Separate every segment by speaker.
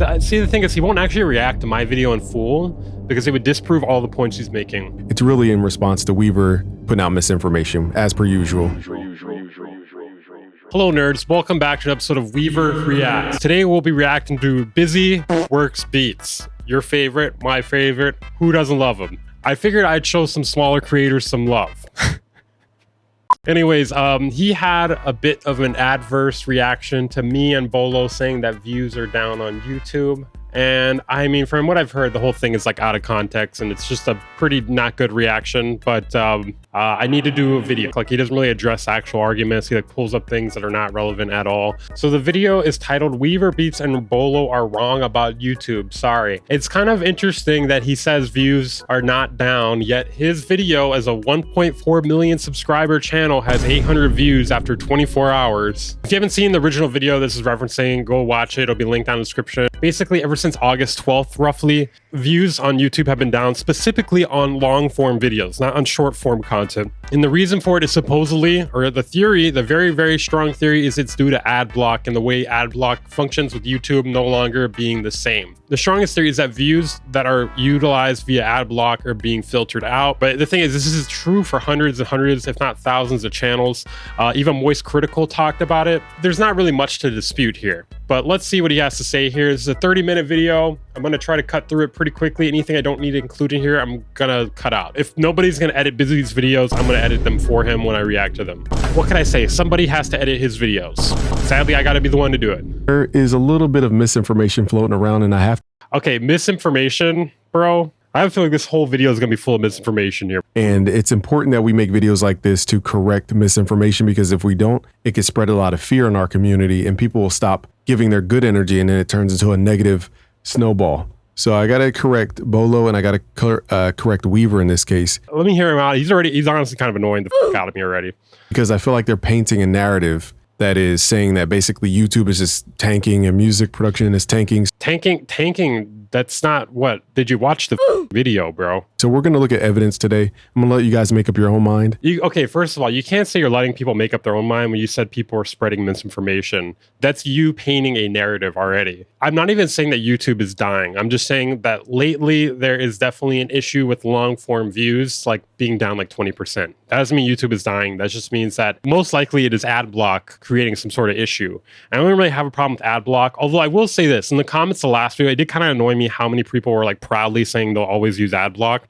Speaker 1: So, see, the thing is, he won't actually react to my video in full because it would disprove all the points he's making.
Speaker 2: It's really in response to Weaver putting out misinformation, as per usual.
Speaker 1: Hello, nerds. Welcome back to an episode of Weaver Reacts. Today, we'll be reacting to Busy Works Beats. Your favorite, my favorite. Who doesn't love him? I figured I'd show some smaller creators some love. Anyways, he had a bit of an adverse reaction to me and Bolo saying that views are down on YouTube. And I mean, from what I've heard, the whole thing is like out of context and it's just a pretty not good reaction. But I need to do a video. Like, he doesn't really address actual arguments. He like pulls up things that are not relevant at all. So the video is titled Weaver Beats and Bolo are wrong about YouTube. Sorry. It's kind of interesting that he says views are not down, yet his video as a 1.4 million subscriber channel has 800 views after 24 hours. If you haven't seen the original video this is referencing, go watch it. It'll be linked down in the description. Basically, ever since August 12th, roughly, views on YouTube have been down, specifically on long form videos, not on short form content. And the reason for it is supposedly, or the theory, the very, very strong theory is it's due to ad block and the way ad block functions with YouTube no longer being the same. The strongest theory is that views that are utilized via ad block are being filtered out. But the thing is, this is true for hundreds and hundreds, if not thousands of channels. Even Moist Critical talked about it. There's not really much to dispute here. But let's see what he has to say here. This is a 30-minute video. I'm going to try to cut through it pretty quickly. Anything I don't need to include in here, I'm going to cut out. If nobody's going to edit Busy's videos, I'm going to edit them for him when I react to them. What can I say? Somebody has to edit his videos. Sadly, I got to be the one to do it.
Speaker 2: There is a little bit of misinformation floating around and I have...
Speaker 1: Okay, misinformation, bro. I have a feeling this whole video is going to be full of misinformation here.
Speaker 2: And it's important that we make videos like this to correct misinformation, because if we don't, it can spread a lot of fear in our community and people will stop giving their good energy and then it turns into a negative snowball. So I got to correct Bolo and I got to correct Weaver in this case.
Speaker 1: Let me hear him out. He's honestly kind of annoying the f out of me already.
Speaker 2: Because I feel like they're painting a narrative that is saying that basically YouTube is just tanking and music production is tanking.
Speaker 1: Tanking, that's not what. Did you watch the video, bro?
Speaker 2: So we're going to look at evidence today. I'm going to let you guys make up your own mind.
Speaker 1: Okay, first of all, you can't say you're letting people make up their own mind when you said people are spreading misinformation. That's you painting a narrative already. I'm not even saying that YouTube is dying. I'm just saying that lately there is definitely an issue with long form views, like being down like 20%. That doesn't mean YouTube is dying. That just means that most likely it is ad block creating some sort of issue. And I don't really have a problem with ad block, although I will say this, in the comments of the last video, it did kind of annoy me how many people were like proudly saying they'll always use ad block.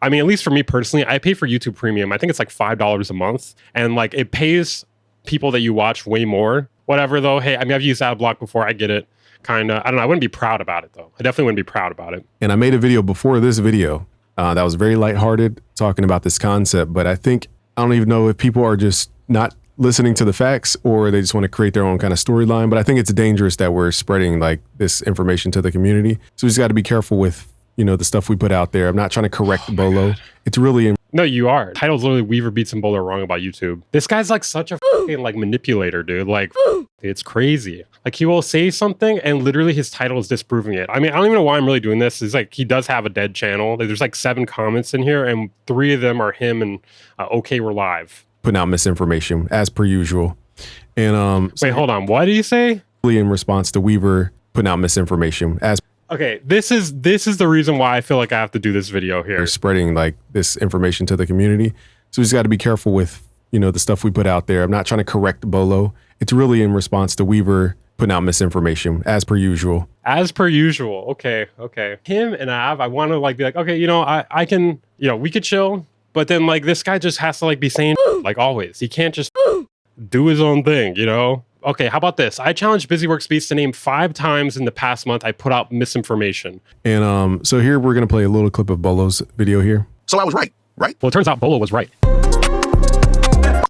Speaker 1: I mean, at least for me personally, I pay for YouTube Premium. I think it's like $5 a month. And like it pays people that you watch way more. Whatever though. Hey, I mean, I've used ad block before. I get it. Kind of. I don't know. I wouldn't be proud about it though. I definitely wouldn't be proud about it.
Speaker 2: And I made a video before this video that was very lighthearted talking about this concept. But I don't even know if people are just not listening to the facts or they just want to create their own kind of storyline. But I think it's dangerous that we're spreading like this information to the community. So we just got to be careful with, you know, the stuff we put out there. I'm not trying to correct Bolo. It's really...
Speaker 1: No, you are. The title's literally Weaver Beats and Bolo are wrong about YouTube. This guy's like such a fucking like manipulator, dude. Like, it's crazy. Like, he will say something and literally his title is disproving it. I mean, I don't even know why I'm really doing this. It's like, he does have a dead channel. There's like 7 comments in here and 3 of them are him and okay, we're live.
Speaker 2: Putting out misinformation as per usual. And
Speaker 1: wait, hold on. What did he say?
Speaker 2: In response to Weaver putting out misinformation as...
Speaker 1: Okay, this is the reason why I feel like I have to do this video here.
Speaker 2: They're spreading like this information to the community. So we just got to be careful with, you know, the stuff we put out there. I'm not trying to correct Bolo. It's really in response to Weaver putting out misinformation as per usual.
Speaker 1: As per usual. Okay. Him and I want to like be like, okay, you know, I can, you know, we could chill. But then like this guy just has to like be saying like always. He can't just do his own thing, you know? Okay, how about this? I challenged Busy Works Beats to name 5 times in the past month I put out misinformation.
Speaker 2: And so here we're going to play a little clip of Bolo's video here.
Speaker 3: So I was right?
Speaker 1: Well, it turns out Bolo was right.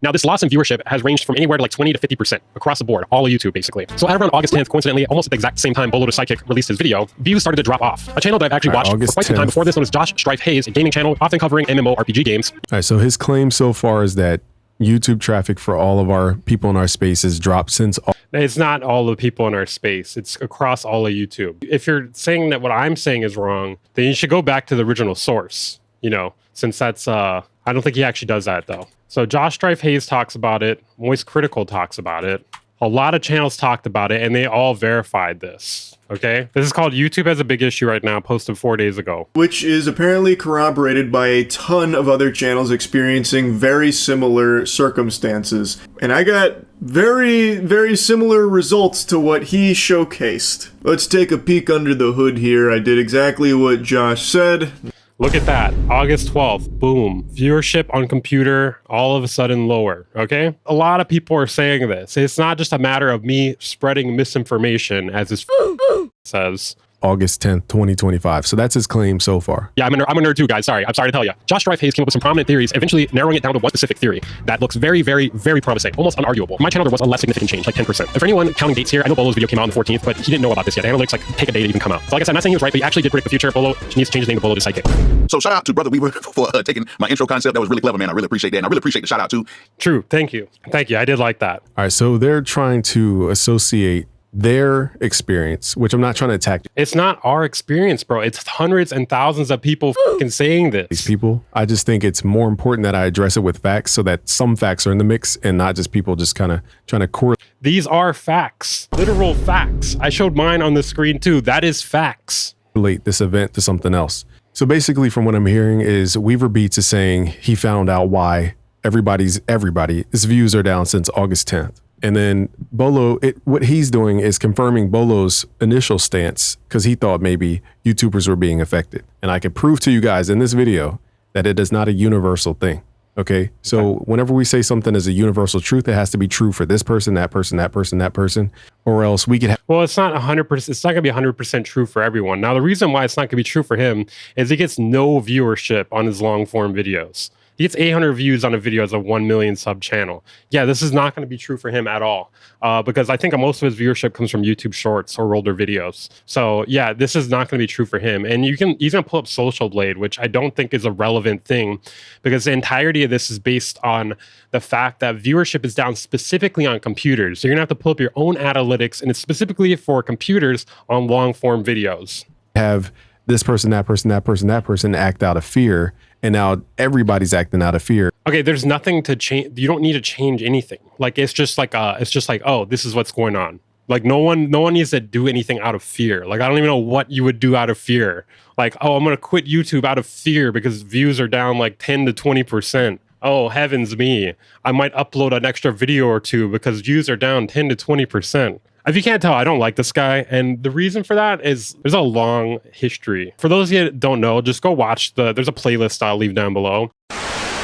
Speaker 1: Now, this loss in viewership has ranged from anywhere to like 20 to 50% across the board, all of YouTube, basically. So at around August 10th, coincidentally, almost at the exact same time Bolo the Psychic released his video, views started to drop off. A channel that I've actually watched for quite some time before this, known as Josh Strife Hayes, a gaming channel often covering MMORPG games.
Speaker 2: All right, so his claim so far is that YouTube traffic for all of our people in our space has dropped since...
Speaker 1: It's not all the people in our space. It's across all of YouTube. If you're saying that what I'm saying is wrong, then you should go back to the original source, you know, since that's... I don't think he actually does that, though. So Josh Strife Hayes talks about it. Moist Critical talks about it. A lot of channels talked about it and they all verified this. Okay, this is called YouTube has a big issue right now, posted 4 days ago.
Speaker 3: Which is apparently corroborated by a ton of other channels experiencing very similar circumstances. And I got very, very similar results to what he showcased. Let's take a peek under the hood here. I did exactly what Josh said.
Speaker 1: Look at that, August 12th, boom. Viewership on computer, all of a sudden lower, okay? A lot of people are saying this. It's not just a matter of me spreading misinformation, as this says.
Speaker 2: August 10th, 2025. So that's his claim so far.
Speaker 1: Yeah, I'm a nerd too, guys. Sorry to tell you. Josh Strife Hayes came up with some prominent theories, eventually narrowing it down to one specific theory that looks very, very, very promising, almost unarguable. On my channel, there was a less significant change, like 10%. And for anyone counting dates here, I know Bolo's video came out on the 14th, but he didn't know about this yet. Analytics like take a day to even come out. So like I said, I'm not saying he was right, but he actually did predict the future. Bolo needs to change his name to Bolo to Sidekick.
Speaker 4: So shout out to Brother Weaver for taking my intro concept. That was really clever, man. I really appreciate that. And I really appreciate the shout out too.
Speaker 1: True. Thank you. I did like that.
Speaker 2: All right. So they're trying to associate their experience, which I'm not trying to attack.
Speaker 1: It's not our experience, bro. It's hundreds and thousands of people fucking saying this.
Speaker 2: These people, I just think it's more important that I address it with facts so that some facts are in the mix and not just people just kind of trying to correlate.
Speaker 1: These are facts, literal facts. I showed mine on the screen too. That is facts.
Speaker 2: Relate this event to something else. So basically from what I'm hearing is Weaver Beats is saying he found out why everybody's views are down since August 10th. And then Bolo, what he's doing is confirming Bolo's initial stance because he thought maybe YouTubers were being affected. And I can prove to you guys in this video that it is not a universal thing. Okay. So whenever we say something is a universal truth, it has to be true for this person, that person, that person, that person, or else we could have.
Speaker 1: Well, it's not 100%. It's not going to be 100% true for everyone. Now, the reason why it's not going to be true for him is he gets no viewership on his long form videos. He gets 800 views on a video as a 1 million sub channel. Yeah, this is not going to be true for him at all because I think most of his viewership comes from YouTube Shorts or older videos. So yeah, this is not going to be true for him. And he's going to pull up Social Blade, which I don't think is a relevant thing because the entirety of this is based on the fact that viewership is down specifically on computers. So you're going to have to pull up your own analytics, and it's specifically for computers on long form videos.
Speaker 2: Have this person, that person, that person, that person act out of fear. And now everybody's acting out of fear.
Speaker 1: Okay, there's nothing to change. You don't need to change anything. Like it's just like oh, this is what's going on. Like no one needs to do anything out of fear. Like I don't even know what you would do out of fear. Like, oh, I'm gonna quit YouTube out of fear because views are down like 10 to 20%. Oh, heavens me. I might upload an extra video or two because views are down 10 to 20%. If you can't tell, I don't like this guy. And the reason for that is there's a long history. For those of you that don't know, just go watch there's a playlist I'll leave down below.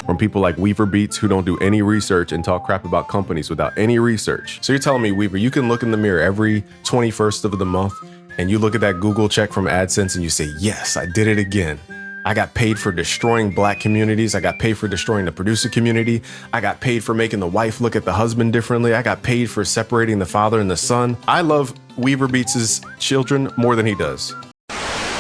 Speaker 2: From people like Weaver Beats who don't do any research and talk crap about companies without any research. So you're telling me, Weaver, you can look in the mirror every 21st of the month and you look at that Google check from AdSense and you say, yes, I did it again. I got paid for destroying Black communities. I got paid for destroying the producer community. I got paid for making the wife look at the husband differently. I got paid for separating the father and the son. I love Weaver Beats' children more than he does.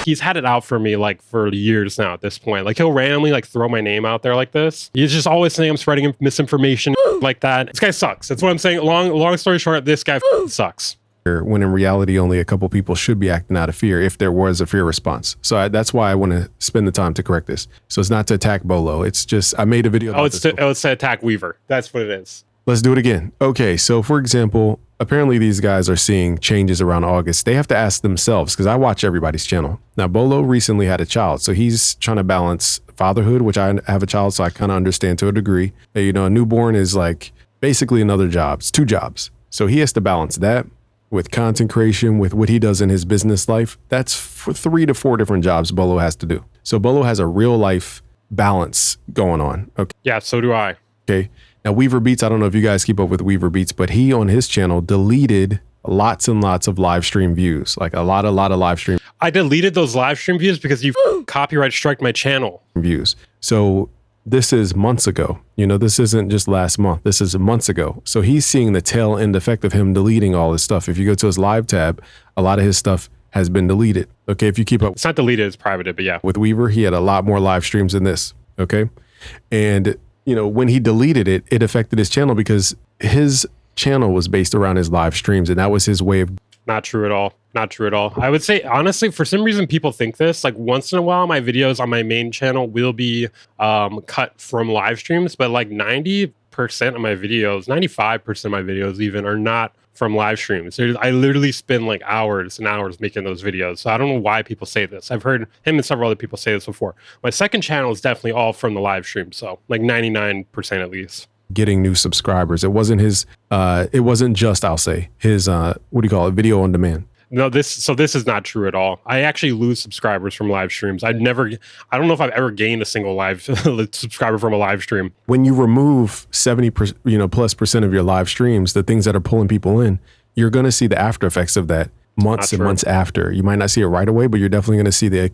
Speaker 1: He's had it out for me like for years now at this point. Like he'll randomly like throw my name out there like this. He's just always saying I'm spreading misinformation like that. This guy sucks. That's what I'm saying. Long story short, this guy sucks.
Speaker 2: When in reality, only a couple people should be acting out of fear if there was a fear response. So that's why I want to spend the time to correct this. So it's not to attack Bolo. It's just, I made a video about this.
Speaker 1: It's to attack Weaver. That's what it is.
Speaker 2: Let's do it again. Okay, so for example, apparently these guys are seeing changes around August. They have to ask themselves, because I watch everybody's channel. Now, Bolo recently had a child, so he's trying to balance fatherhood, which I have a child, so I kind of understand to a degree. You know, a newborn is like basically another job. It's 2 jobs. So he has to balance that with content creation, with what he does in his business life. That's for 3 to 4 different jobs Bolo has to do. So Bolo has a real life balance going on. Okay.
Speaker 1: Yeah, so do I.
Speaker 2: Okay. Now Weaver Beats, I don't know if you guys keep up with Weaver Beats, but he on his channel deleted lots and lots of live stream views, like a lot of live stream.
Speaker 1: I deleted those live stream views because you copyright strike my channel.
Speaker 2: Views. So this is months ago. You know, this isn't just last month. This is months ago. So he's seeing the tail end effect of him deleting all his stuff. If you go to his live tab, a lot of his stuff has been deleted. Okay, if you keep up.
Speaker 1: It's not deleted, it's privated, but yeah.
Speaker 2: With Weaver, he had a lot more live streams than this. Okay. And, you know, when he deleted it, it affected his channel because his channel was based around his live streams. And that was his way of.
Speaker 1: Not true at all. Not true at all. I would say, honestly, for some reason, people think this. Like once in a while, my videos on my main channel will be cut from live streams, but like 90% of my videos, 95% of my videos even are not from live streams. I literally spend like hours and hours making those videos. So I don't know why people say this. I've heard him and several other people say this before. My second channel is definitely all from the live stream. So like 99% at least.
Speaker 2: Getting new subscribers. It wasn't his, it wasn't just, I'll say, his, what do you call it? Video on demand.
Speaker 1: No, this is not true at all. I actually lose subscribers from live streams. I don't know if I've ever gained a single live subscriber from a live stream.
Speaker 2: When you remove 70%, plus percent of your live streams, the things that are pulling people in, you're going to see the after effects of that months and months after. You might not see it right away, but you're definitely going to see the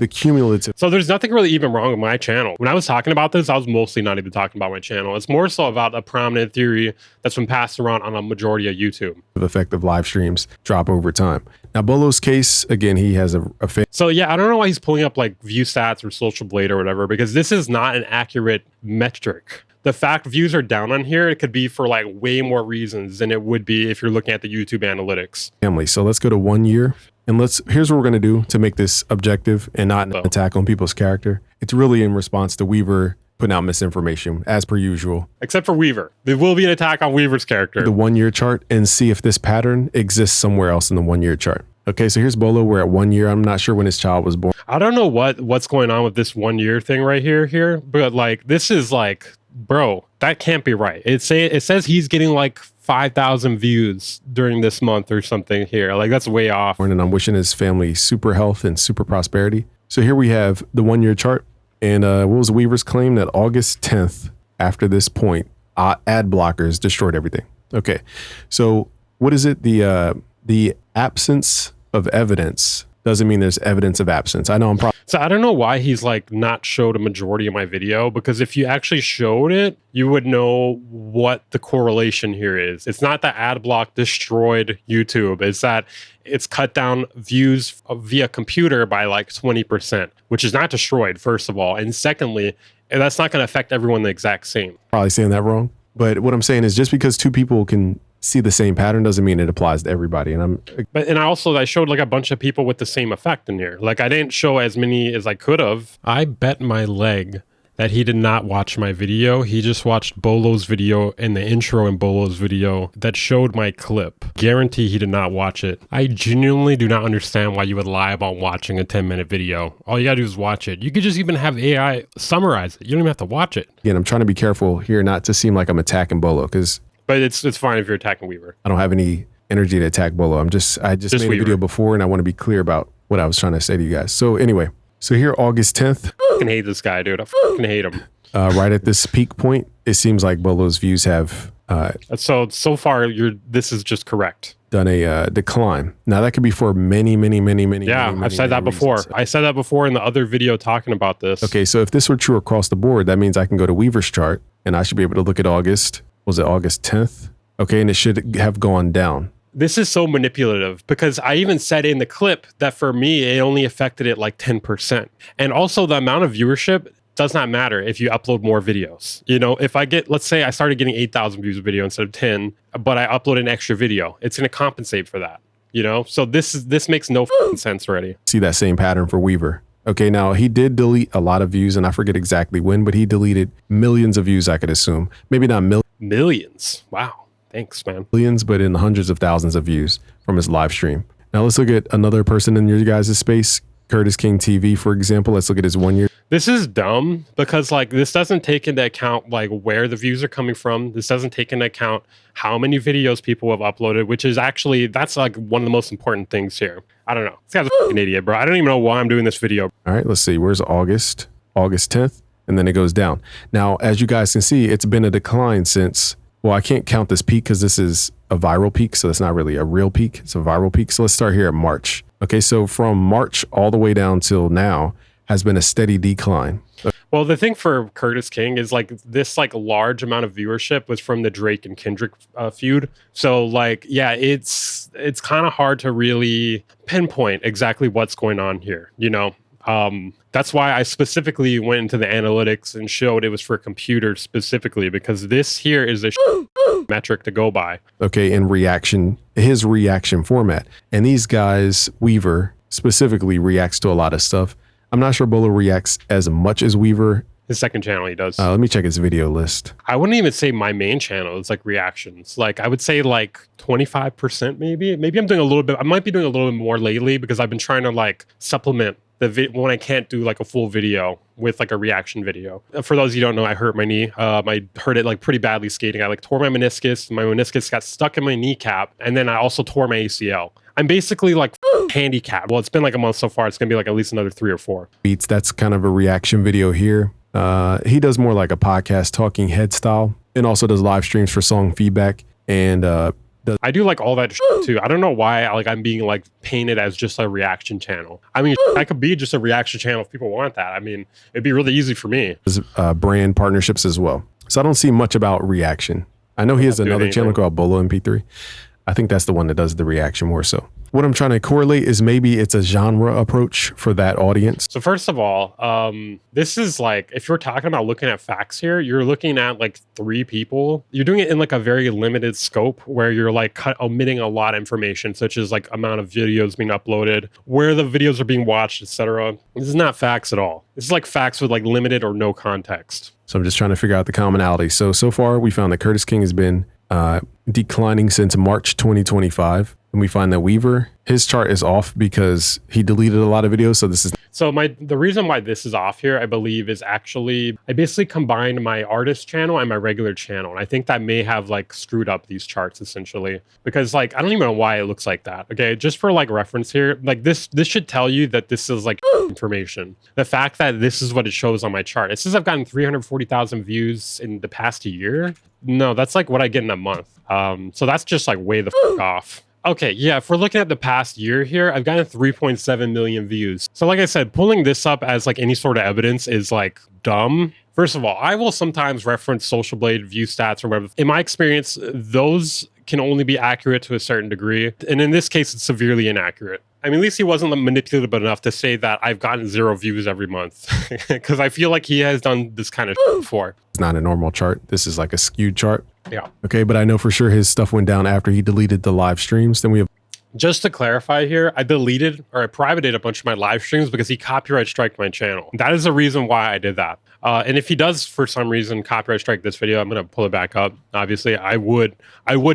Speaker 2: cumulative.
Speaker 1: So there's nothing really even wrong with my channel. When I was talking about this, I was mostly not even talking about my channel. It's more so about a prominent theory that's been passed around on a majority of YouTube.
Speaker 2: Effect of live streams drop over time. Now, Bolo's case, again, he has a
Speaker 1: So yeah, I don't know why he's pulling up like view stats or Social Blade or whatever, because this is not an accurate metric. The fact views are down on here, it could be for like way more reasons than it would be if you're looking at the YouTube analytics.
Speaker 2: Family. So let's go to 1 year. And here's what we're going to do to make this objective and not an attack on people's character. It's really in response to Weaver putting out misinformation, as per usual.
Speaker 1: Except for Weaver. There will be an attack on Weaver's character.
Speaker 2: The 1 year chart and see if this pattern exists somewhere else in the 1 year chart. Okay, so here's Bolo. We're at 1 year. I'm not sure when his child was born.
Speaker 1: I don't know what's going on with this 1 year thing right here, but like this is like, bro, that can't be right. It says he's getting like 5,000 views during this month or something here. Like that's way off.
Speaker 2: And I'm wishing his family super health and super prosperity. So here we have the 1 year chart. And what was Weaver's claim? That August 10th, after this point, ad blockers destroyed everything. Okay, so what is it? The absence of evidence doesn't mean there's evidence of absence. I know I'm probably...
Speaker 1: So I don't know why he's like not showed a majority of my video, because if you actually showed it, you would know what the correlation here is. It's not that ad block destroyed YouTube. It's that it's cut down views via computer by like 20%, which is not destroyed, first of all. And secondly, that's not going to affect everyone the exact same.
Speaker 2: Probably saying that wrong. But what I'm saying is just because two people can see the same pattern doesn't mean it applies to everybody. And
Speaker 1: I showed like a bunch of people with the same effect in here. Like I didn't show as many as I could have. I bet my leg that he did not watch my video. He just watched Bolo's video and the intro in Bolo's video that showed my clip. Guarantee he did not watch it. I genuinely do not understand why you would lie about watching a 10-minute video. All you gotta do is watch it. You could just even have AI summarize it. You don't even have to watch it.
Speaker 2: Again, I'm trying to be careful here not to seem like I'm attacking Bolo,
Speaker 1: but it's fine if you're attacking Weaver.
Speaker 2: I don't have any energy to attack Bolo. I just made a video before and I want to be clear about what I was trying to say to you guys. So anyway, so here August 10th.
Speaker 1: I fucking hate this guy, dude. I fucking hate him.
Speaker 2: Right at this peak point, it seems like Bolo's views have
Speaker 1: so far this is just correct.
Speaker 2: Done a decline. Now that could be for many.
Speaker 1: Yeah, I've said that before. I said that before in the other video talking about this.
Speaker 2: Okay, so if this were true across the board, that means I can go to Weaver's chart and I should be able to look at August. Was it August 10th? Okay, and it should have gone down.
Speaker 1: This is so manipulative because I even said in the clip that for me, it only affected it like 10%. And also the amount of viewership does not matter if you upload more videos. You know, if I get, let's say I started getting 8,000 views a video instead of 10, but I upload an extra video, it's going to compensate for that, you know? So this makes no sense already.
Speaker 2: See that same pattern for Weaver. Okay, now he did delete a lot of views and I forget exactly when, but he deleted millions of views, I could assume. Maybe not millions.
Speaker 1: Millions. Wow. Thanks, man.
Speaker 2: Millions, but in the hundreds of thousands of views from his live stream. Now let's look at another person in your guys' space, Curtis King TV, for example. Let's look at his 1 year.
Speaker 1: This is dumb because like this doesn't take into account like where the views are coming from. This doesn't take into account how many videos people have uploaded, which is actually, that's like one of the most important things here. I don't know. This guy's a fucking idiot, bro. I don't even know why I'm doing this video.
Speaker 2: All right, let's see. Where's August? August 10th. And then it goes down. Now, as you guys can see, it's been a decline since, well, I can't count this peak because this is a viral peak. So it's not really a real peak. It's a viral peak. So let's start here at March. Okay, so from March all the way down till now has been a steady decline.
Speaker 1: Well, the thing for Curtis King is like this like large amount of viewership was from the Drake and Kendrick feud. So like, yeah, it's kind of hard to really pinpoint exactly what's going on here, you know? That's why I specifically went into the analytics and showed it was for computers specifically, because this here is a metric to go by.
Speaker 2: Okay, in reaction, his reaction format. And these guys, Weaver specifically reacts to a lot of stuff. I'm not sure Bolo reacts as much as Weaver
Speaker 1: His second channel he does.
Speaker 2: Let me check his video list.
Speaker 1: I wouldn't even say my main channel is like reactions. Like I would say like 25% maybe. Maybe I'm doing a little bit. I might be doing a little bit more lately because I've been trying to like supplement when I can't do like a full video with like a reaction video. For those of you who don't know, I hurt my knee. I hurt it like pretty badly skating. I like tore my meniscus. My meniscus got stuck in my kneecap, and then I also tore my ACL. I'm basically like handicapped. Well, it's been like a month so far. It's gonna be like at least another 3 or 4.
Speaker 2: Beats. That's kind of a reaction video here. He does more like a podcast talking head style, and also does live streams for song feedback. And
Speaker 1: I do like all that too. I don't know why I'm being like painted as just a reaction channel. I mean, I could be just a reaction channel if people want that. I mean, it'd be really easy for me.
Speaker 2: Brand partnerships as well. So I don't see much about reaction. I know he has another channel called Bolo MP3. I think that's the one that does the reaction more so. What I'm trying to correlate is maybe it's a genre approach for that audience.
Speaker 1: So first of all, this is like, if you're talking about looking at facts here, you're looking at like 3 people. You're doing it in like a very limited scope where you're like omitting a lot of information, such as like amount of videos being uploaded, where the videos are being watched, etc. This is not facts at all. This is like facts with like limited or no context.
Speaker 2: So I'm just trying to figure out the commonality. So far we found that Curtis King has been declining since March 2025. And we find that Weaver, his chart is off because he deleted a lot of videos. So this is...
Speaker 1: So the reason why this is off here, I believe, is actually, I basically combined my artist channel and my regular channel. And I think that may have like screwed up these charts essentially, because like, I don't even know why it looks like that. Okay. Just for like reference here, like this should tell you that this is like information. The fact that this is what it shows on my chart. It says I've gotten 340,000 views in the past year. No, that's like what I get in a month. So that's just like way the fuck off. Okay, yeah, if we're looking at the past year here, I've gotten 3.7 million views. So like I said, pulling this up as like any sort of evidence is like dumb. First of all, I will sometimes reference Social Blade view stats or whatever. In my experience, those can only be accurate to a certain degree. And in this case, it's severely inaccurate. I mean, at least he wasn't manipulative enough to say that I've gotten 0 views every month. Because I feel like he has done this kind of before.
Speaker 2: It's not a normal chart. This is like a skewed chart.
Speaker 1: Yeah.
Speaker 2: Okay, but I know for sure his stuff went down after he deleted the live streams. Then we have...
Speaker 1: Just to clarify here, I deleted or I privated a bunch of my live streams because he copyright striked my channel. That is the reason why I did that. And if he does, for some reason, copyright strike this video, I'm going to pull it back up. Obviously, I would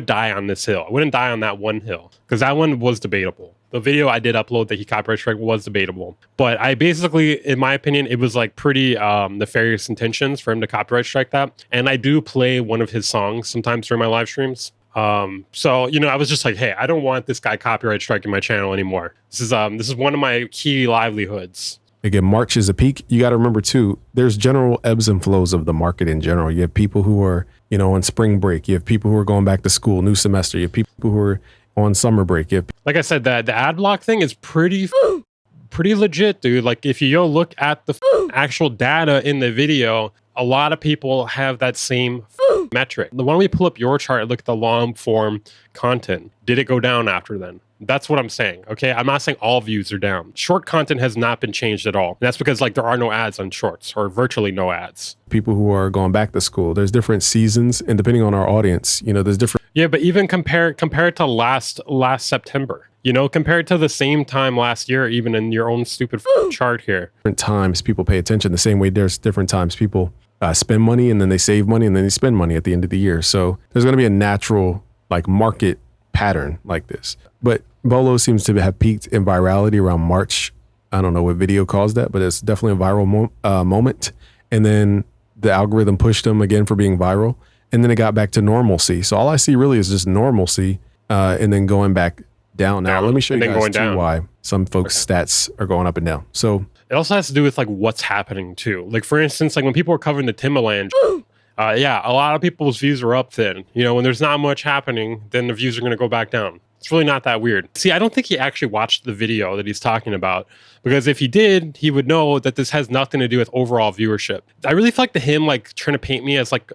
Speaker 1: die on this hill. I wouldn't die on that one hill because that one was debatable. The video I did upload that he copyright strike was debatable. But I basically, in my opinion, it was like pretty nefarious intentions for him to copyright strike that. And I do play one of his songs sometimes during my live streams. So, you know, I was just like, hey, I don't want this guy copyright striking my channel anymore. This is one of my key livelihoods.
Speaker 2: Again, March is a peak. You got to remember too, there's general ebbs and flows of the market in general. You have people who are, you know, on spring break. You have people who are going back to school, new semester. You have people who are on summer break. You have...
Speaker 1: Like I said, the ad block thing is pretty legit, dude. Like if you look at the actual data in the video, a lot of people have that same metric. Why don't we pull up your chart and look at the long form content? Did it go down after then? That's what I'm saying. Okay. I'm not saying all views are down. Short content has not been changed at all. And that's because like there are no ads on shorts or virtually no ads.
Speaker 2: People who are going back to school, there's different seasons, and depending on our audience, you know, there's different.
Speaker 1: Yeah, but even compare it to last September. You know, compared to the same time last year, even in your own stupid chart here.
Speaker 2: Different times people pay attention the same way there's different times people spend money, and then they save money, and then they spend money at the end of the year. So there's going to be a natural like market pattern like this. But Bolo seems to have peaked in virality around March. I don't know what video caused that, but it's definitely a viral moment. And then the algorithm pushed him again for being viral. And then it got back to normalcy. So all I see really is just normalcy and then going back down. Now, let me show you guys too why some folks' stats are going up and down. So
Speaker 1: it also has to do with like what's happening too. Like for instance, like when people are covering the Timberland, yeah, a lot of people's views are up then. You know, when there's not much happening, then the views are going to go back down. It's really not that weird. See, I don't think he actually watched the video that he's talking about, because if he did, he would know that this has nothing to do with overall viewership. I really feel like to him, like trying to paint me as like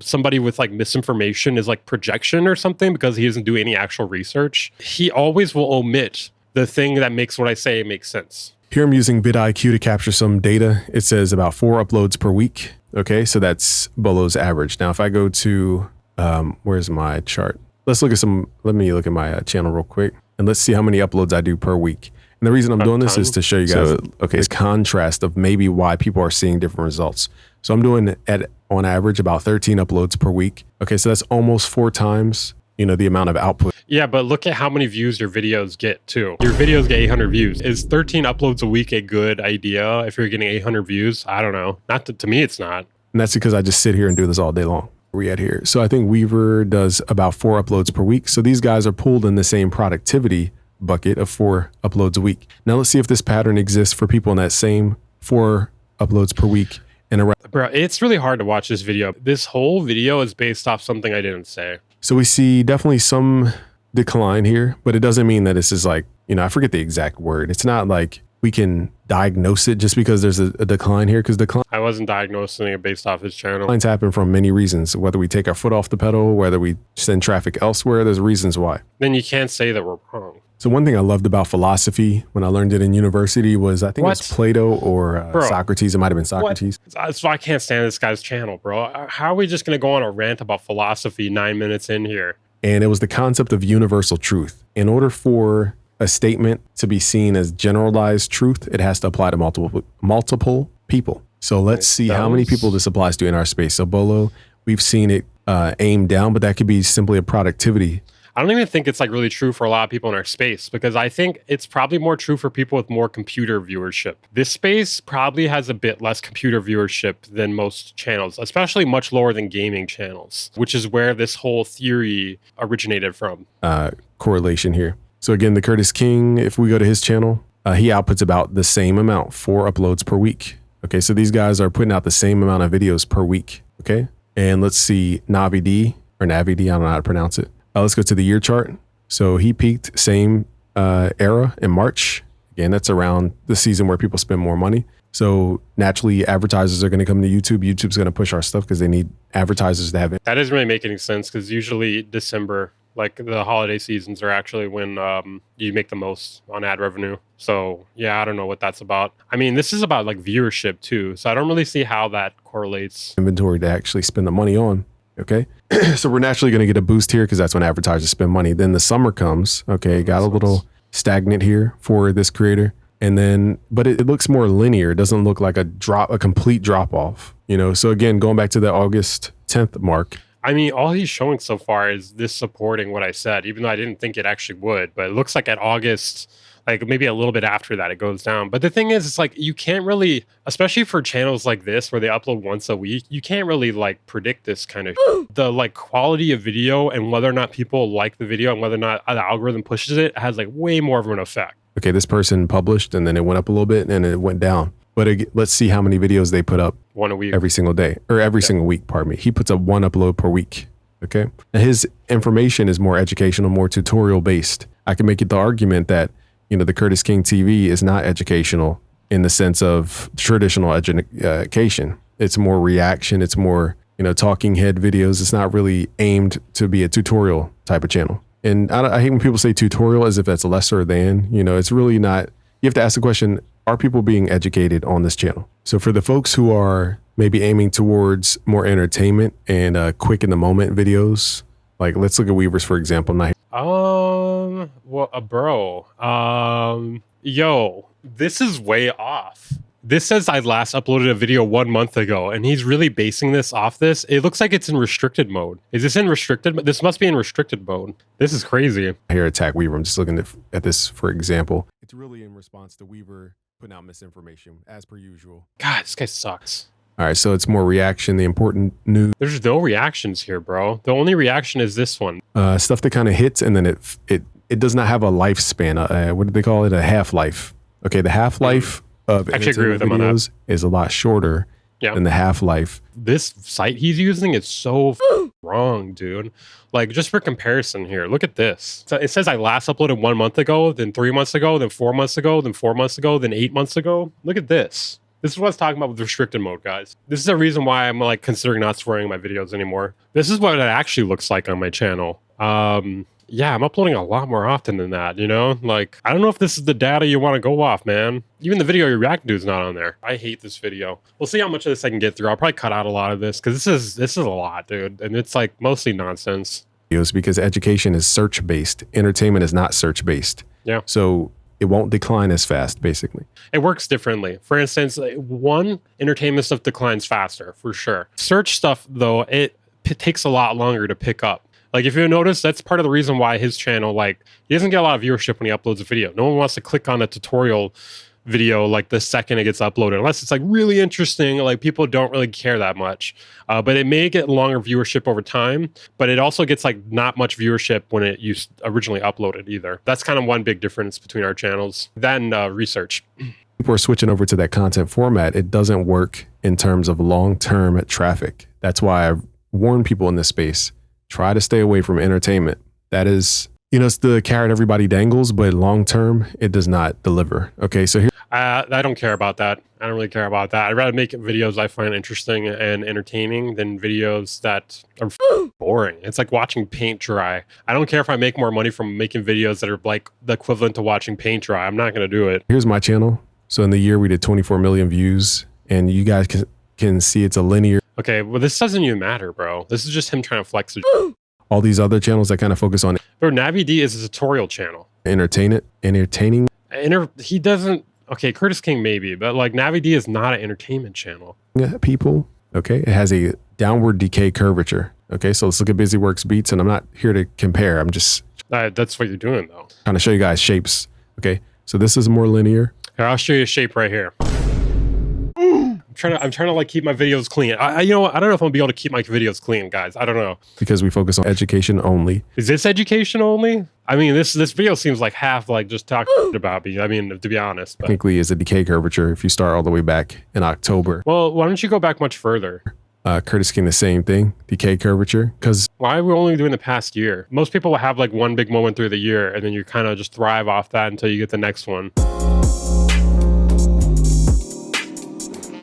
Speaker 1: somebody with like misinformation is like projection or something, because he doesn't do any actual research. He always will omit the thing that makes what I say make sense.
Speaker 2: Here I'm using vidIQ to capture some data. It says about 4 uploads per week. Okay, so that's Bolo's average. Now, if I go to, where's my chart? Let me look at my channel real quick, and let's see how many uploads I do per week. And the reason I'm doing this is to show you guys,
Speaker 1: So,
Speaker 2: okay, it's contrast of maybe why people are seeing different results. So I'm doing on average about 13 uploads per week. Okay, so that's almost 4 times, the amount of output.
Speaker 1: Yeah, but look at how many views your videos get too. Your videos get 800 views. Is 13 uploads a week a good idea if you're getting 800 views? I don't know. Not to me, it's not.
Speaker 2: And that's because I just sit here and do this all day long. Where we at here? So I think Weaver does about 4 uploads per week. So these guys are pulled in the same productivity bucket of 4 uploads a week. Now let's see if this pattern exists for people in that same 4 uploads per week.
Speaker 1: Bro, it's really hard to watch this video. This whole video is based off something I didn't say.
Speaker 2: So we see definitely some decline here, but it doesn't mean that this is like, I forget the exact word. It's not like we can diagnose it just because there's a decline here, because
Speaker 1: I wasn't diagnosing it based off his channel.
Speaker 2: declines happen from many reasons. Whether we take our foot off the pedal, whether we send traffic elsewhere, there's reasons why.
Speaker 1: Then you can't say that we're wrong.
Speaker 2: So one thing I loved about philosophy when I learned it in university was, I think it was Plato or Socrates. It might have been Socrates.
Speaker 1: So I can't stand this guy's channel, bro. How are we just going to go on a rant about philosophy 9 minutes in here?
Speaker 2: And it was the concept of universal truth. In order for a statement to be seen as generalized truth, it has to apply to multiple people. So let's see how many people this applies to in our space. So Bolo, we've seen it aimed down, but that could be simply a productivity.
Speaker 1: I don't even think it's like really true for a lot of people in our space, because I think it's probably more true for people with more computer viewership. This space probably has a bit less computer viewership than most channels, especially much lower than gaming channels, which is where this whole theory originated from.
Speaker 2: Correlation here. So again, the Curtis King, if we go to his channel, he outputs about the same amount, 4 uploads per week. Okay, so these guys are putting out the same amount of videos per week. Okay, and let's see Navi D, I don't know how to pronounce it. Let's go to the year chart. So he peaked same era in March. Again, that's around the season where people spend more money. So naturally, advertisers are going to come to YouTube. YouTube's going to push our stuff because they need advertisers to have it.
Speaker 1: That doesn't really make any sense, because usually December, like the holiday seasons, are actually when you make the most on ad revenue. So yeah, I don't know what that's about. I mean, this is about like viewership too. So I don't really see how that correlates.
Speaker 2: Inventory to actually spend the money on. Okay, so we're naturally going to get a boost here because that's when advertisers spend money. Then the summer comes. Okay, got a little stagnant here for this creator, and then but it looks more linear. It doesn't look like a complete drop off. So again, going back to the August 10th mark.
Speaker 1: I mean, all he's showing so far is this supporting what I said, even though I didn't think it actually would. But it looks like at August, like maybe a little bit after that, it goes down. But the thing is, it's like you can't really, especially for channels like this where they upload once a week, you can't really like predict this kind of the like quality of video and whether or not people like the video and whether or not the algorithm pushes it has like way more of an effect.
Speaker 2: Okay, this person published and then it went up a little bit and it went down. But let's see how many videos they put up.
Speaker 1: 1 a week.
Speaker 2: Every single day, or every single week, pardon me. He puts up 1 upload per week. Okay. Now his information is more educational, more tutorial based. I can make it the argument that, the Curtis King TV is not educational in the sense of traditional education. It's more reaction. It's more, talking head videos. It's not really aimed to be a tutorial type of channel. And I hate when people say tutorial as if that's lesser than, it's really not. You have to ask the question, are people being educated on this channel? So for the folks who are maybe aiming towards more entertainment and quick in the moment videos, like let's look at Weavers, for example.
Speaker 1: Yo, this is way off. This says I last uploaded a video 1 month ago, and he's really basing this off this. It looks like it's in restricted mode. Is this in restricted? This must be in restricted mode. This is crazy.
Speaker 2: Here, attack Weaver. I'm just looking at this, for example. It's really in response to Weaver putting out misinformation, as per usual.
Speaker 1: God, this guy sucks.
Speaker 2: All right, so it's more reaction, the important news.
Speaker 1: There's no reactions here, bro. The only reaction is this one.
Speaker 2: Stuff that kind of hits, and then it does not have a lifespan. What do they call it? A half-life. Okay, the half-life of videos is a lot shorter than the half-life.
Speaker 1: This site he's using is so wrong, dude. Like, just for comparison here, look at this. So it says I last uploaded 1 month ago, then 3 months ago, then 4 months ago, then 4 months ago, then 8 months ago. Look at this. This is what I was talking about with restricted mode, guys. This is a reason why I'm like considering not swearing in my videos anymore. This is what it actually looks like on my channel. Yeah, I'm uploading a lot more often than that, Like, I don't know if this is the data you want to go off, man. Even the video you're reacting to is not on there. I hate this video. We'll see how much of this I can get through. I'll probably cut out a lot of this because this is a lot, dude. And it's like mostly nonsense.
Speaker 2: Because education is search-based. Entertainment is not search-based.
Speaker 1: Yeah.
Speaker 2: So it won't decline as fast, basically.
Speaker 1: It works differently. For instance, one, entertainment stuff declines faster, for sure. Search stuff, though, it takes a lot longer to pick up. Like, if you notice, that's part of the reason why his channel, like, he doesn't get a lot of viewership when he uploads a video. No one wants to click on a tutorial video like the second it gets uploaded, unless it's like really interesting. Like, people don't really care that much, but it may get longer viewership over time, but it also gets like not much viewership when it originally uploaded either. That's kind of one big difference between our channels. Then research.
Speaker 2: People are switching over to that content format. It doesn't work in terms of long-term traffic. That's why I warn people in this space, try to stay away from entertainment. That is, you know, it's the carrot everybody dangles, but long-term, it does not deliver. Okay, so here.
Speaker 1: I don't care about that. I don't really care about that. I'd rather make videos I find interesting and entertaining than videos that are boring. It's like watching paint dry. I don't care if I make more money from making videos that are like the equivalent to watching paint dry. I'm not going to do it.
Speaker 2: Here's my channel. So in the year, we did 24 million views, and you guys can see it's a linear.
Speaker 1: Okay, well, this doesn't even matter, bro. This is just him trying to flex.
Speaker 2: All these other channels that kind of focus on.
Speaker 1: Bro, Navi D is a tutorial channel.
Speaker 2: Entertaining.
Speaker 1: He doesn't. Okay, Curtis King maybe, but like Navi D is not an entertainment channel.
Speaker 2: People, okay? It has a downward decay curvature. Okay, so let's look at BusyWorks beats, and I'm not here to compare. I'm just
Speaker 1: that's what you're doing though.
Speaker 2: Trying to show you guys shapes. Okay, so this is more linear.
Speaker 1: Here, I'll show you a shape right here. I'm trying to like keep my videos clean. You know what? I don't know if I'm gonna be able to keep my videos clean, guys. I don't know.
Speaker 2: Because we focus on education only.
Speaker 1: Is this education only? I mean, this video seems like half like just talking about me. I mean, to be honest. But.
Speaker 2: Technically, is a decay curvature if you start all the way back in October.
Speaker 1: Well, why don't you go back much further?
Speaker 2: Curtis King, the same thing, decay curvature. Because
Speaker 1: why are we only doing the past year? Most people will have like one big moment through the year, and then you kind of just thrive off that until you get the next one.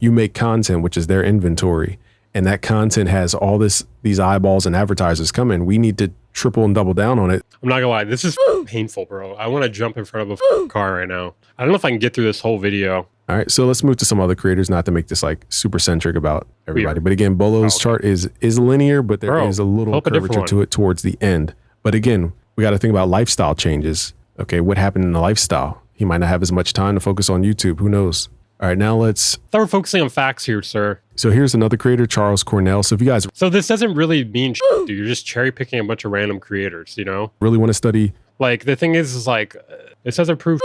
Speaker 2: You make content, which is their inventory, and that content has all these eyeballs and advertisers coming. We need to triple and double down on it.
Speaker 1: I'm not gonna lie, this is painful, bro. I want to jump in front of a car right now. I don't know if I can get through this whole video.
Speaker 2: All right, so let's move to some other creators, not to make this like super centric about everybody. But again, Bolo's chart is linear, but there is a little curvature to it towards the end. But again, we got to think about lifestyle changes. Okay, what happened in the lifestyle? He might not have as much time to focus on YouTube. Who knows? All right, now let's.
Speaker 1: I thought we're focusing on facts here, sir.
Speaker 2: So here's another creator, Charles Cornell. So if you guys.
Speaker 1: So this doesn't really mean dude. You're just cherry picking a bunch of random creators, you know?
Speaker 2: Really want to study.
Speaker 1: Like, the thing is like, it says approved.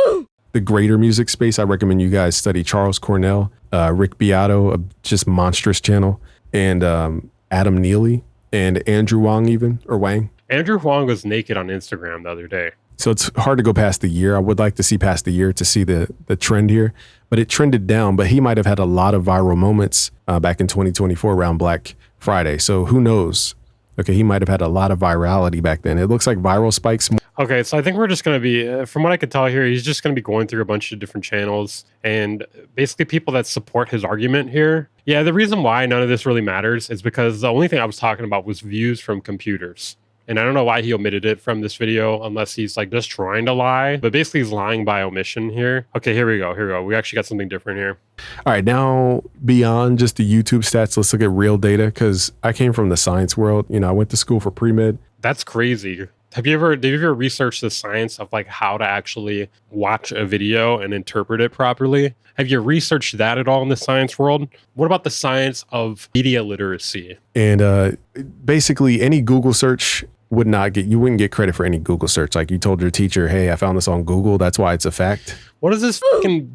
Speaker 2: The greater music space, I recommend you guys study Charles Cornell, Rick Beato, a just monstrous channel, and Adam Neely, and Andrew Wang Wang.
Speaker 1: Andrew Wang was naked on Instagram the other day.
Speaker 2: So it's hard to go past the year. I would like to see past the year to see the trend here, but it trended down, but he might have had a lot of viral moments back in 2024 around Black Friday. So who knows? Okay, he might have had a lot of virality back then. It looks like viral spikes.
Speaker 1: Okay, so I think we're just going to be, from what I could tell here, he's just going to be going through a bunch of different channels and basically people that support his argument here. Yeah, the reason why none of this really matters is because the only thing I was talking about was views from computers. And I don't know why he omitted it from this video unless he's like just trying to lie. But basically he's lying by omission here. Okay, here we go. We actually got something different here.
Speaker 2: All right, now beyond just the YouTube stats, let's look at real data because I came from the science world. You know, I went to school for pre-med.
Speaker 1: That's crazy. Did you ever research the science of like how to actually watch a video and interpret it properly? Have you researched that at all in the science world? What about the science of media literacy? And basically any Google search you wouldn't get credit for any Google search. Like you told your teacher, hey, I found this on Google. That's why it's a fact. What does this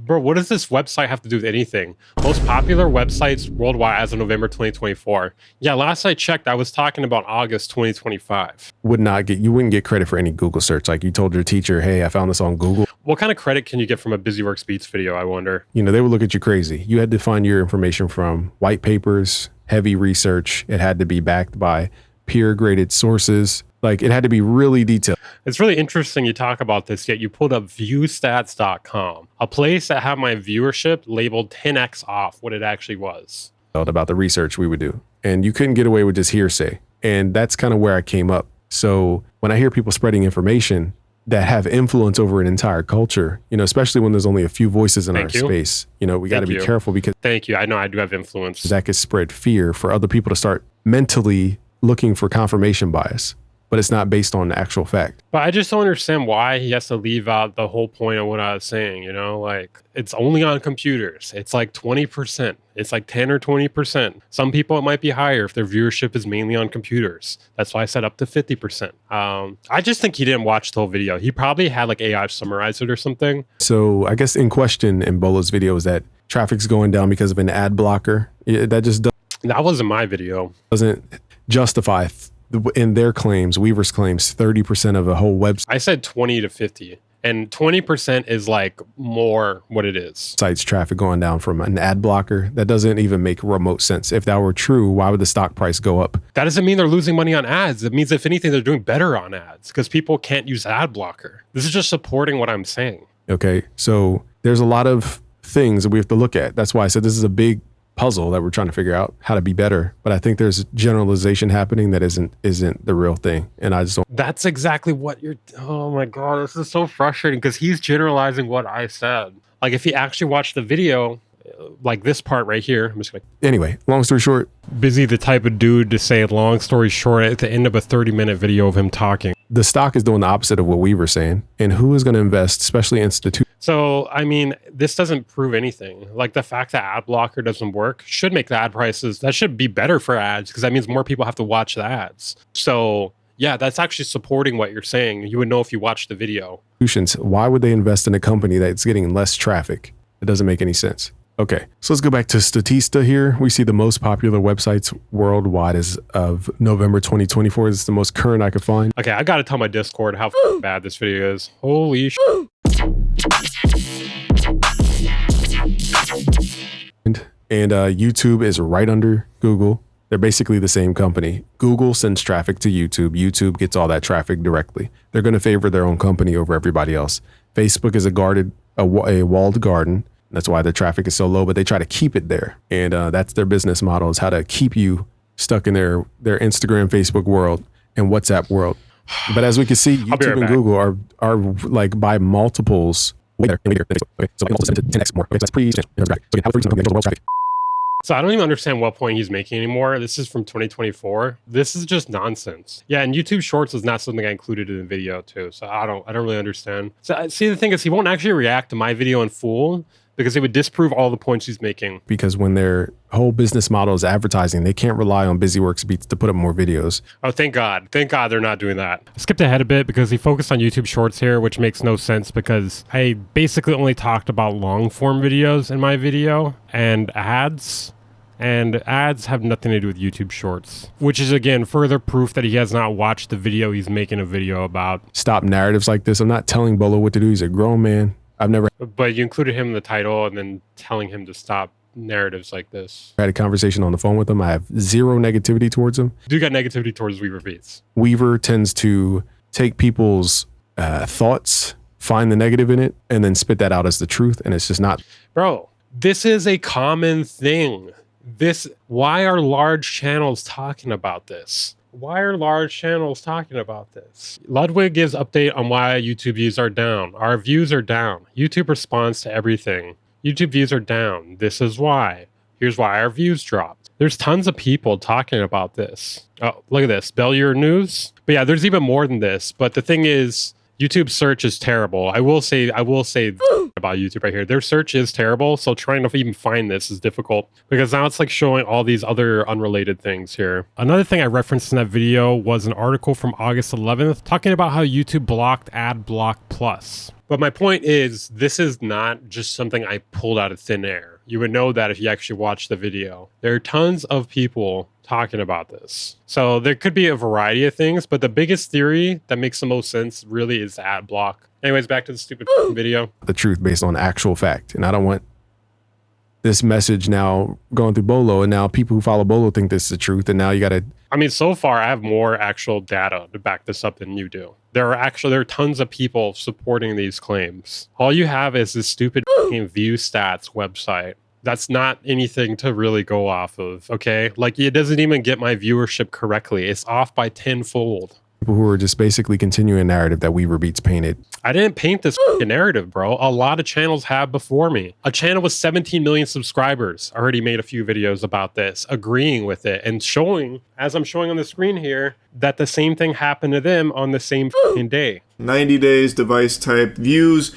Speaker 1: what does this website have to do with anything? Most popular websites worldwide as of November 2024. Yeah, last I checked, I was talking about August 2025.
Speaker 2: You wouldn't get credit for any Google search. Like you told your teacher, hey, I found this on Google.
Speaker 1: What kind of credit can you get from a BusyWorks Beats video, I wonder?
Speaker 2: You know, they would look at you crazy. You had to find your information from white papers, heavy research. It had to be backed by peer graded sources. Like it had to be really detailed.
Speaker 1: It's really interesting you talk about this, yet you pulled up viewstats.com, a place that had my viewership labeled 10x off what it actually was.
Speaker 2: About the research we would do. And you couldn't get away with just hearsay. And that's kind of where I came up. So when I hear people spreading information that have influence over an entire culture, you know, especially when there's only a few voices in our space, you know, we got to be careful because.
Speaker 1: Thank you. I know I do have influence.
Speaker 2: That could spread fear for other people to start mentally looking for confirmation bias. but it's not based on actual fact.
Speaker 1: But I just don't understand why he has to leave out the whole point of what I was saying, like it's only on computers. It's like 20%. It's like 10 or 20%. Some people, it might be higher if their viewership is mainly on computers. That's why I said up to 50%. I just think he didn't watch the whole video. He probably had like AI summarize it or something.
Speaker 2: So I guess in question in Bolo's video is that traffic's going down because of an ad blocker. That just
Speaker 1: That wasn't my video.
Speaker 2: doesn't justify in their claims, Weaver's claims, 30% of a whole website.
Speaker 1: I said 20 to 50. And 20% is like more what it is.
Speaker 2: Site's traffic going down from an ad blocker. That doesn't even make remote sense. If that were true, why would the stock price go up?
Speaker 1: That doesn't mean they're losing money on ads. It means, if anything, they're doing better on ads because people can't use ad blocker. This is just supporting what I'm saying.
Speaker 2: Okay, so there's a lot of things that we have to look at. That's why I said this is a big puzzle that we're trying to figure out how to be better. But I think there's generalization happening that isn't the real thing. And I just don't.
Speaker 1: That's exactly what oh my God, this is so frustrating because he's generalizing what I said. Like if he actually watched the video, like this part right here, I'm just gonna.
Speaker 2: Anyway, long story short.
Speaker 1: Busy the type of dude to say long story short at the end of a 30-minute video of him talking.
Speaker 2: The stock is doing the opposite of what we were saying. And who is going to invest, especially institutions?
Speaker 1: So, I mean, this doesn't prove anything. Like the fact that ad blocker doesn't work should make the ad prices, that should be better for ads because that means more people have to watch the ads. So yeah, that's actually supporting what you're saying. You would know if you watched the video.
Speaker 2: Why would they invest in a company that's getting less traffic? It doesn't make any sense. Okay, so let's go back to Statista here. We see the most popular websites worldwide as of November 2024. This is the most current I could find.
Speaker 1: Okay, I gotta tell my Discord how bad this video is. Holy shit.
Speaker 2: And YouTube is right under Google. They're basically the same company. Google sends traffic to YouTube. YouTube gets all that traffic directly. They're going to favor their own company over everybody else. Facebook is a walled garden. That's why the traffic is so low, but they try to keep it there. And that's their business model, is how to keep you stuck in their Instagram, Facebook world and WhatsApp world. But as we can see, YouTube and Google are like by multiples.
Speaker 1: So I don't even understand what point he's making anymore. This is from 2024. This is just nonsense. Yeah, and YouTube Shorts is not something I included in the video too. So I don't really understand. So see, the thing is, he won't actually react to my video in full because it would disprove all the points he's making.
Speaker 2: Because when their whole business model is advertising, they can't rely on BusyWorks Beats to put up more videos.
Speaker 1: Oh, thank God. Thank God they're not doing that. I skipped ahead a bit because he focused on YouTube Shorts here, which makes no sense because I basically only talked about long form videos in my video and ads. And ads have nothing to do with YouTube Shorts, which is, again, further proof that he has not watched the video he's making a video about.
Speaker 2: Stop narratives like this. I'm not telling Bolo what to do. He's a grown man. I've never.
Speaker 1: But you included him in the title and then telling him to stop narratives like this.
Speaker 2: I had a conversation on the phone with him. I have zero negativity towards him.
Speaker 1: You got negativity towards Weaver Beats.
Speaker 2: Weaver tends to take people's thoughts, find the negative in it, and then spit that out as the truth. And it's just not.
Speaker 1: Bro, this is a common thing. Why are large channels talking about this? Why are large channels talking about this? Ludwig gives update on why YouTube views are down. Our views are down. YouTube responds to everything. YouTube views are down. This is why. Here's why our views dropped. There's tons of people talking about this. Oh, look at this. Bellier News. But yeah, there's even more than this. But the thing is, YouTube search is terrible. I will say about YouTube right here. Their search is terrible, so trying to even find this is difficult because now it's like showing all these other unrelated things here. Another thing I referenced in that video was an article from August 11th talking about how YouTube blocked Ad Block Plus. But my point is, this is not just something I pulled out of thin air. You would know that if you actually watched the video. There are tons of people talking about this. So there could be a variety of things, but the biggest theory that makes the most sense really is ad block. Anyways, back to the stupid video.
Speaker 2: The truth based on actual fact. And I don't want this message now going through Bolo, and now people who follow Bolo think this is the truth, and now you got to.
Speaker 1: I mean, so far I have more actual data to back this up than you do. There are tons of people supporting these claims. All you have is this stupid view stats website. That's not anything to really go off of, okay? Like, it doesn't even get my viewership correctly. It's off by tenfold.
Speaker 2: People who are just basically continuing a narrative that Weaver Beats painted.
Speaker 1: I didn't paint this narrative, bro. A lot of channels have before me. A channel with 17 million subscribers already made a few videos about this, agreeing with it and showing, as I'm showing on the screen here, that the same thing happened to them on the same day.
Speaker 3: 90 days device type views,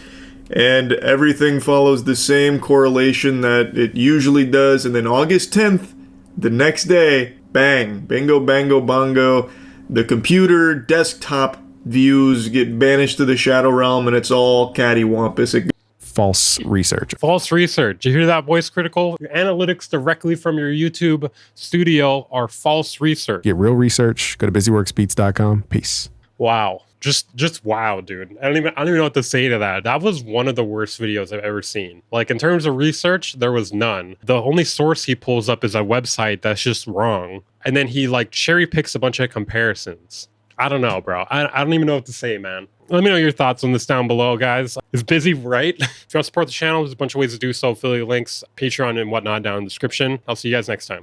Speaker 3: and everything follows the same correlation that it usually does. And then August 10th, the next day, bang, bingo, bango, bongo, the computer desktop views get banished to the shadow realm, and it's all cattywampus.
Speaker 2: False research.
Speaker 1: False research. You hear that, Voice Critical? Your analytics directly from your YouTube studio are false research.
Speaker 2: Get real research. Go to busyworksbeats.com. Peace.
Speaker 1: Wow. Just wow, dude. I don't even know what to say to that. That was one of the worst videos I've ever seen. Like, in terms of research, there was none. The only source he pulls up is a website that's just wrong. And then he like cherry picks a bunch of comparisons. I don't know, bro. I don't even know what to say, man. Let me know your thoughts on this down below, guys. Is Busy right? If you want to support the channel, there's a bunch of ways to do so. Affiliate links, Patreon, and whatnot down in the description. I'll see you guys next time.